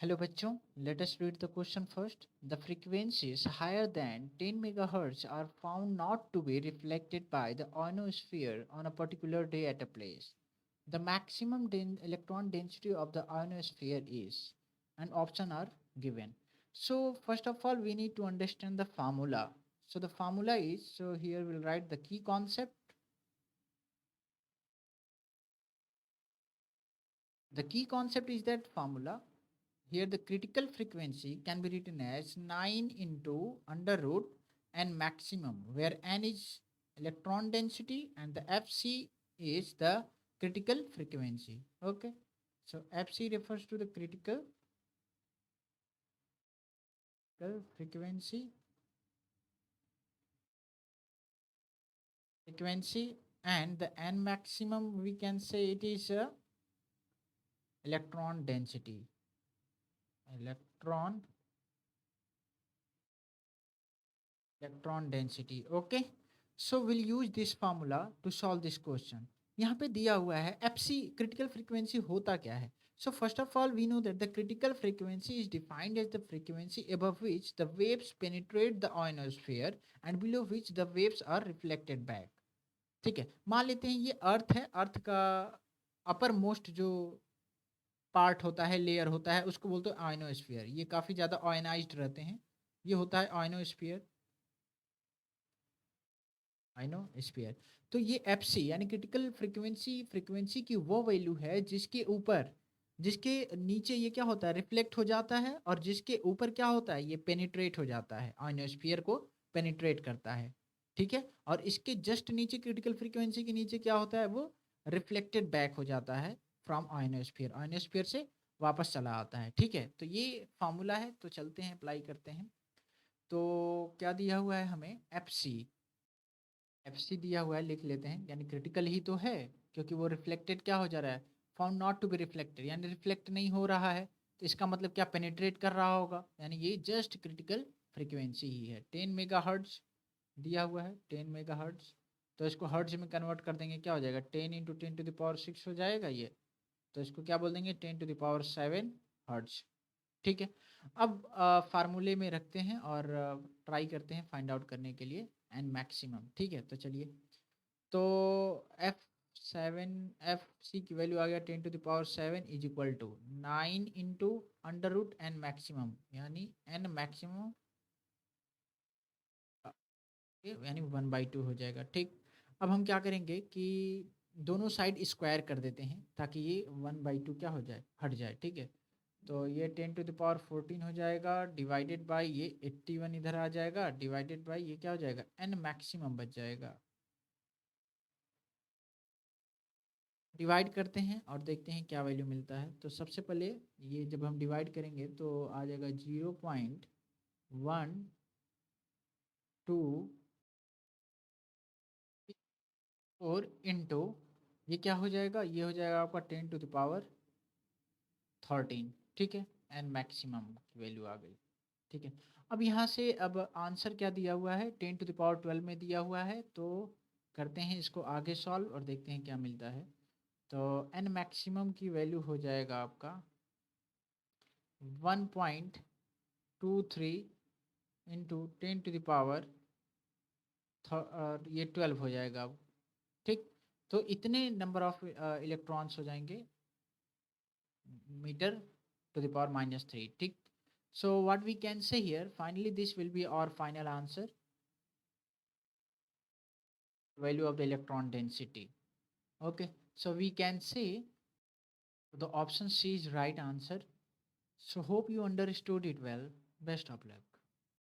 Hello bachchon, let us read the question first. The frequencies higher than 10 megahertz are found not to be reflected by the ionosphere on a particular day at a place. The maximum electron density of the ionosphere is, and options are given. So first of all, we need to understand the formula. So the formula is, so here we'll write the key concept. The key concept is that formula. Here the critical frequency can be written as 9 into under root n maximum, where n is electron density and the Fc is the critical frequency. Okay. So Fc refers to the critical frequency, and the n maximum we can say it is electron density. Electron density. Okay. So we'll use this formula to solve this question. यहाँ पे दिया हुआ है FC critical frequency होता क्या है? So first of all, we know that the critical frequency is defined as the frequency above which the waves penetrate the ionosphere and below which the waves are reflected back. ठीक है, मान लेते हैं ये अर्थ है, अर्थ का अपर मोस्ट जो part होता है, लेयर होता है, उसको बोलते हैं आयनोस्फीयर. ये काफ़ी ज़्यादा आयनाइज्ड रहते हैं, ये होता है आयनोस्फीयर. आयनोस्फीयर. तो ये एफसी यानी क्रिटिकल फ्रीक्वेंसी की वो वैल्यू है जिसके ऊपर, जिसके नीचे ये क्या होता है, रिफ्लेक्ट हो जाता है, और जिसके ऊपर क्या होता है, ये पेनिट्रेट हो जाता है, आयनोस्फीयर को पेनिट्रेट करता है. ठीक है, और इसके जस्ट नीचे क्रिटिकल फ्रीक्वेंसी के नीचे क्या होता है, वो रिफ्लेक्टेड बैक हो जाता है फ्रॉम आयनोस्फीयर, आयनोस्फीयर से वापस चला आता है. ठीक है, तो ये फॉर्मूला है. तो चलते हैं, अप्लाई करते हैं. तो क्या दिया हुआ है हमें, एफसी दिया हुआ है, लिख लेते हैं. यानी क्रिटिकल ही तो है, क्योंकि वो रिफ्लेक्टेड क्या हो जा रहा है, found not to be reflected, यानी रिफ्लेक्ट नहीं हो रहा है. तो इसका मतलब क्या, पेनिट्रेट कर रहा होगा, यानी ये जस्ट क्रिटिकल फ्रीक्वेंसी ही है. 10 मेगा हर्ट्ज दिया हुआ है, 10 मेगा हर्ट्ज. तो इसको हर्ट्ज में कन्वर्ट कर देंगे, क्या हो जाएगा, 10 इंटू 10⁻6 हो जाएगा ये. तो इसको क्या बोल देंगे, 10⁻7 हर्ट्ज. ठीक है. अब फार्मूले में रखते हैं और ट्राई करते हैं फाइंड आउट करने के लिए एन मैक्सिमम. ठीक है, तो चलिए. तो एफ सी की वैल्यू आ गया 10⁻7 is equal to 9 into under root n maximum, यानी एन मैक्सिमम यानी 1/2 हो जाएगा. ठीक. अब हम क्या करेंगे कि दोनों साइड स्क्वायर कर देते हैं ताकि ये 1/2 क्या हो जाए, हट जाए. ठीक है. तो ये 10⁻14 हो जाएगा, डिवाइडेड बाय ये 81 इधर आ जाएगा, डिवाइडेड बाय ये क्या हो जाएगा, एन मैक्सिमम बच जाएगा. डिवाइड करते हैं और देखते हैं क्या वैल्यू मिलता है. तो सबसे पहले ये जब हम डिवाइड करेंगे तो आ जाएगा 0.124 इंटू ये क्या हो जाएगा, ये हो जाएगा आपका 10⁻13. ठीक है, एन मैक्सिमम की वैल्यू आ गई. ठीक है. अब यहाँ से अब आंसर क्या दिया हुआ है, 10⁻12 में दिया हुआ है. तो करते हैं इसको आगे सॉल्व और देखते हैं क्या मिलता है. तो एन मैक्सिमम की वैल्यू हो जाएगा आपका 1.23 इंटू 10⁻, और ये 12 हो जाएगा अब. ठीक. तो इतने नंबर ऑफ इलेक्ट्रॉन्स हो जाएंगे मीटर टू द पावर -3. ठीक. So what we can say here, finally this will be our final answer, value of the electron density. Okay, so we can say the option C is right answer. So hope you understood it well. Best of luck.